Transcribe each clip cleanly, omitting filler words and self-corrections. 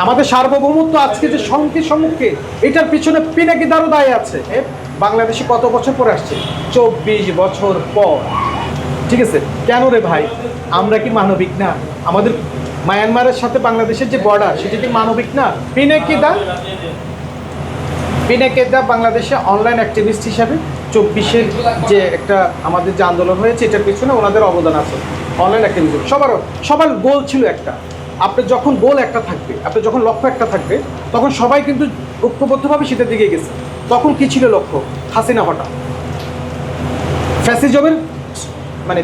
আমাদের সার্বভৌমত্ব আজকে যে হুমকির সম্মুখে, এটার পিছনে পিনাকিদারও দায় আছে। বাংলাদেশে কত বছর পরে আসছে? 24 বছর পর। ঠিক আছে, কেন রে ভাই? আমরা কি মানবিক না? আমাদের মায়ানমারের সাথে বাংলাদেশের যে বর্ডার, সেটা কি মানবিক না? পিনাকিদা বাংলাদেশে অনলাইন অ্যাক্টিভিস্ট হিসাবে 24-এর যে একটা আমাদের যে আন্দোলন হয়েছে, এটার পিছনে ওনাদের অবদান আছে। অনলাইন অ্যাক্টিভিজম সবার গোল ছিল একটা। আপনার যখন গোল একটা থাকবে, আপনার যখন লক্ষ্য একটা থাকবে, তখন সবাই কিন্তু ঐক্যবদ্ধভাবে সেটার দিকে গেছে। তখন কি ছিল লক্ষ্য? হাসিনা হঠাৎ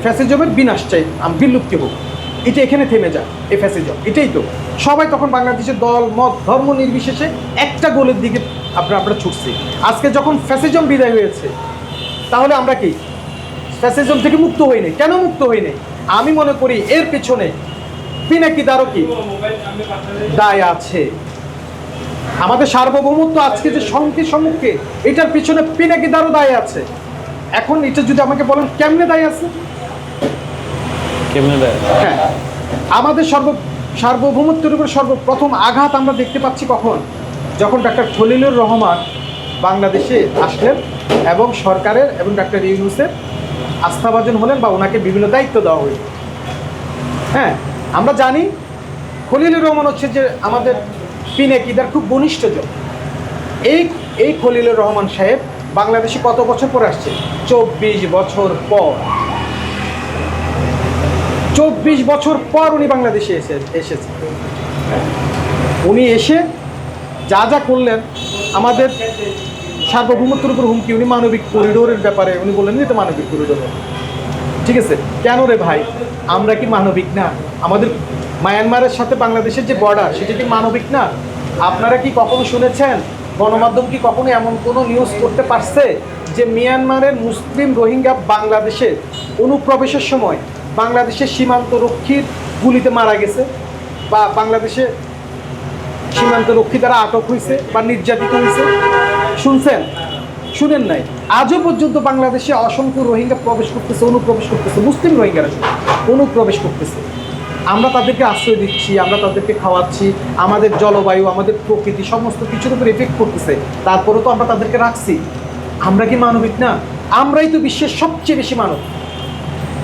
ফ্যাসিজমের বিনাশ চাই, বিলুপ্তি হোক, এটা এখানে থেমে যায়। এই ফ্যাসিজম, এটাই তো সবাই তখন বাংলাদেশের দল মত ধর্ম নির্বিশেষে একটা গোলের দিকে আমরা ছুটছি। আজকে যখন ফ্যাসিজম বিদায় হয়েছে, তাহলে আমরা কি ফ্যাসিজম থেকে মুক্ত হইনি? কেন মুক্ত হইনি? আমি মনে করি এর পেছনে পিনাকিদারও কি দায় আছে। আমাদের সার্বভৌমত্ব আজকে যে হুমকির সম্মুখে, এটার পিছনে পিনাকিদারও দায় আছে। এখন এটা যদি আমাকে বলেন কেমনে দায় আছে? কেমনে দেয়? হ্যাঁ, আমাদের সার্বভৌমত্বের উপর সর্বপ্রথম আঘাত আমরা দেখতে পাচ্ছি কখন? যখন ডাক্তার খলিলুর রহমান বাংলাদেশে আসলেন এবং সরকারের এবং ডাক্তার ইউনূসের আস্থাভাজন হলেন, বা ওনাকে বিভিন্ন দায়িত্ব দেওয়া হইল। হ্যাঁ, আমরা জানি খলিলুর রহমান হচ্ছে যে আমাদের পিনাকিদার খুব ঘনিষ্ঠজন। এই খলিলুর রহমান সাহেব বাংলাদেশে কত বছর পরে আসছে? 24 বছর পর। 24 বছর পর উনি বাংলাদেশে এসেছে। উনি এসে যা যা করলেন, আমাদের সার্বভৌমত্বের উপর হুমকি। উনি মানবিক করিডোরের ব্যাপারে উনি বললেন যে এটা মানবিক করিডোর। ঠিক আছে, কেন রে ভাই? আমরা কি মানবিক না? আমাদের মায়ানমারের সাথে বাংলাদেশের যে বর্ডার, সেটা কি মানবিক না? আপনারা কি কখনো শুনেছেন, গণমাধ্যম কি কখনো এমন কোনো নিউজ করতে পারছে যে মিয়ানমারের মুসলিম রোহিঙ্গা বাংলাদেশে অনুপ্রবেশের সময় বাংলাদেশের সীমান্ত রক্ষীর গুলিতে মারা গেছে, বা বাংলাদেশে সীমান্ত রক্ষী দ্বারা আটক হয়েছে বা নির্যাতিত হয়েছে? শুনছেন? শুনেন নাই। আজও পর্যন্ত বাংলাদেশে অসংখ্য রোহিঙ্গা প্রবেশ করতেছে, অনুপ্রবেশ করতেছে, মুসলিম রোহিঙ্গারা অনুপ্রবেশ করতেছে। আমরা তাদেরকে আশ্রয় দিচ্ছি, আমরা তাদেরকে খাওয়াচ্ছি, আমাদের জলবায়ু, আমাদের প্রকৃতি সমস্ত কিছুর উপর এফেক্ট করতেছে, তারপরেও তো আমরা তাদেরকে রাখছি। আমরা কি মানবিক না? আমরাই তো বিশ্বের সবচেয়ে বেশি মানব।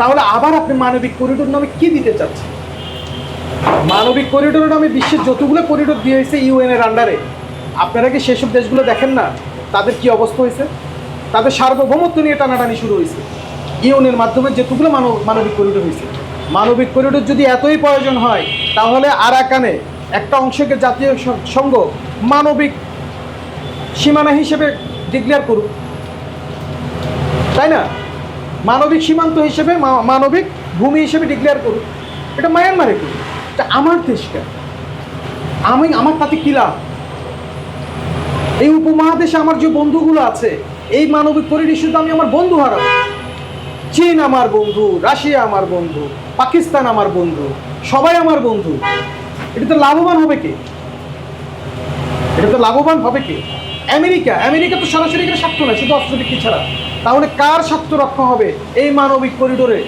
তাহলে আবার আপনি মানবিক করিডোর নামে কি দিতে চাচ্ছেন? মানবিক করিডোর নামে বিশ্বের যতগুলো করিডোর দিয়ে হয়েছে ইউএনের আন্ডারে, আপনারা কি সেসব দেশগুলো দেখেন না? তাদের কি অবস্থা হয়েছে? তাদের সার্বভৌমত্ব নিয়ে টানাটানি শুরু হয়েছে। ইউএনের মাধ্যমে যেটুকুলো মানবিক করিডোর হয়েছে, মানবিক করিডোর যদি এতই প্রয়োজন হয়, তাহলে আরাকানে একটা অংশকে জাতীয় সংঘ মানবিক সীমানা হিসেবে ডিক্লেয়ার করুক, তাই না? মানবিক সীমান্ত হিসেবে, মানবিক ভূমি হিসেবে ডিক্লেয়ার করুক। এটা মায়ানমারে করুক, এটা আমার দেশকে। আমার তাতে কী লাভ? এই উপমহাদেশে আমার যে বন্ধুগুলো আছে, এই মানবিক করিডোর শুধু আমি আমার বন্ধু হারাবো। চীন আমার বন্ধু, রাশিয়া আমার বন্ধু, পাকিস্তান আমার বন্ধু, সবাই আমার বন্ধু। এটা তো লাভবান হবে কে? আমেরিকা তো সরাসরি এখানে স্বার্থ নয়, শুধু অস্ত্র বিক্রি ছাড়া। তাহলে কার স্বার্থ রক্ষা হবে এই মানবিক করিডোরে?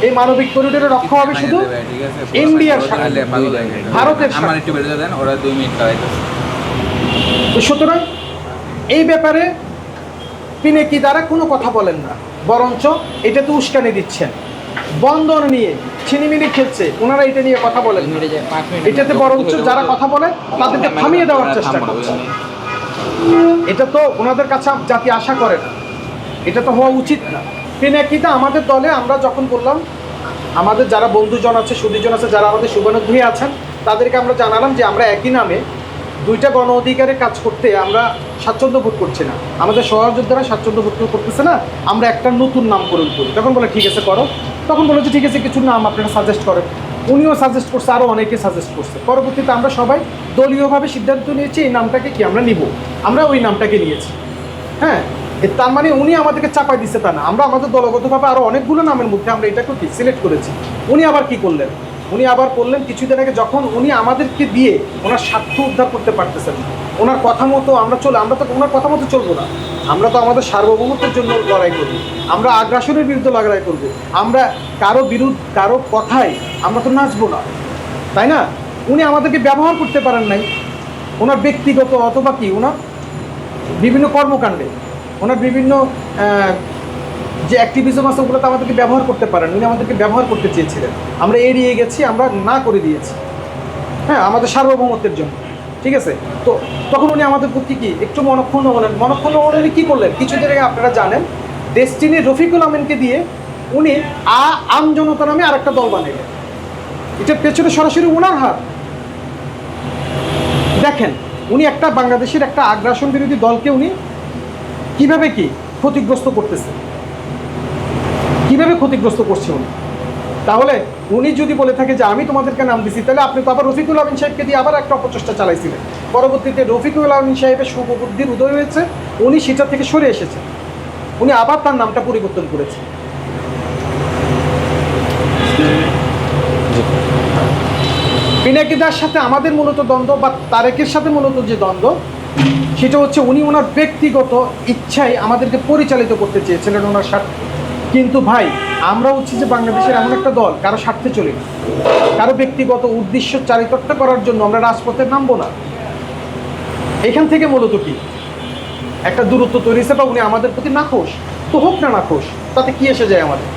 এই মানবিক করিডোরে রক্ষা হবে শুধু ইন্ডিয়ার স্বার্থ, ভারতের স্বার্থ। সুতরাং এই ব্যাপারে পিনাকিদারা কোনো কথা বলেন না, বরঞ্চ এটা তো উস্কানি দিচ্ছেন। বন্দর নিয়ে ছিনিমিনি খেলছে, ওনারা এটা নিয়ে কথা বলেন। এটাতে বরঞ্চ যারা কথা বলে তাদেরকে থামিয়ে দেওয়ার চেষ্টা করছে। এটা তো ওনাদের কাছে জাতি আশা করে না, এটা তো হওয়া উচিত না। পিনাকিদা আমাদের দলে, আমরা যখন বললাম আমাদের যারা বন্ধুজন আছে, সুদীজন আছে, যারা আমাদের শুভানুধ্যায়ী আছেন, তাদেরকে আমরা জানালাম যে আমরা একই নামে দুইটা গণ অধিকারের কাজ করতে আমরা স্বাচ্ছন্দ্য বোধ করছি না, আমাদের সহযোদ্ধারা স্বাচ্ছন্দ্য বোধ করতেছে না, আমরা একটা নতুন নামকরণ করি। তখন বলে ঠিক আছে করো। তখন বলেছে ঠিক আছে, কিছু নাম আপনারা সাজেস্ট করেন। উনিও সাজেস্ট করছে, আরও অনেকে সাজেস্ট করছে। পরবর্তীতে আমরা সবাই দলীয়ভাবে সিদ্ধান্ত নিয়েছি এই নামটাকে কি আমরা নিব, আমরা ওই নামটাকে নিয়েছি। হ্যাঁ, তার মানে উনি আমাদেরকে চাপাই দিচ্ছে তা না, আমরা আমাদের দলগতভাবে আরও অনেকগুলো নামের মধ্যে আমরা এটাকে কি সিলেক্ট করেছি। উনি আবার কি করলেন? উনি আবার করলেন কিছুদিন আগে, যখন উনি আমাদেরকে দিয়ে ওনার স্বার্থ উদ্ধার করতে পারতেছেন না, ওনার কথা মতো আমরা তো ওনার কথা মতো চলবো না। আমরা তো আমাদের সার্বভৌমত্বের জন্য লড়াই করব, আমরা আগ্রাসনের বিরুদ্ধে লড়াই করব, আমরা কারো কথায় আমরা তো নাচবো না, তাই না? উনি আমাদেরকে ব্যবহার করতে পারেন নাই ওনার ব্যক্তিগত অথবা কি ওনার বিভিন্ন কর্মকাণ্ডে, ওনার বিভিন্ন যে অ্যাক্টিভিজম আছে ওগুলোতে আমাদেরকে ব্যবহার করতে পারেন। উনি আমাদেরকে ব্যবহার করতে চেয়েছিলেন, আমরা এড়িয়ে গেছি, আমরা না করে দিয়েছি, হ্যাঁ, আমাদের সার্বভৌমত্বের জন্য, ঠিক আছে। তো তখন উনি আমাদের প্রতি কি একটু মনক্ষুণ্ণ হলেন। উনি কী করলেন, কিছুদিন আগে আপনারা জানেন ডেস্টিনি রফিকুল আমিনকে দিয়ে উনি আমজনতা নামে আরেকটা দল বানাইলেন। এটার পেছনে সরাসরি ওনার হাত। দেখেন উনি একটা বাংলাদেশের একটা আগ্রাসন বিরোধী দলকে উনি কিভাবে কি ক্ষতিগ্রস্ত করতেছে, কিভাবে ক্ষতিগ্রস্ত করছে উনি। তাহলে উনি যদি বলে থাকে যে আমি তোমাদেরকে নাম দিছি, তাহলে আপনি তো আবার রফিকুল আমিন সাহেবকে দিয়ে আবার একটা অপচেষ্টা চালাইছিলেন। পরবর্তীতে রফিকুল আমিন সাহেবের শুভবুদ্ধির উদয় হয়েছে, উনি সেটা থেকে সরে এসেছেন, উনি আবার তার নামটা পরিবর্তন করেছেন। পিনাকিদার সাথে আমাদের মূলত দ্বন্দ্ব বা তারেকের সাথে মূলত যে দ্বন্দ্ব, সেটা হচ্ছে উনি ওনার ব্যক্তিগত ইচ্ছায় আমাদেরকে পরিচালিত করতে চেয়েছিলেন ওনার স্বার্থে। কিন্তু ভাই আমরা হচ্ছে যে বাংলাদেশের এমন একটা দল কারো স্বার্থে চলি না, কারো ব্যক্তিগত উদ্দেশ্য চারিতার্থ করার জন্য আমরা রাজপথে নামবো না। এখান থেকে মূলত কি একটা দূরত্ব তৈরি হয়েছে, বা উনি আমাদের প্রতি নাখোশ, তো হোক না নাখোশ, তাতে কি এসে যায় আমাদের।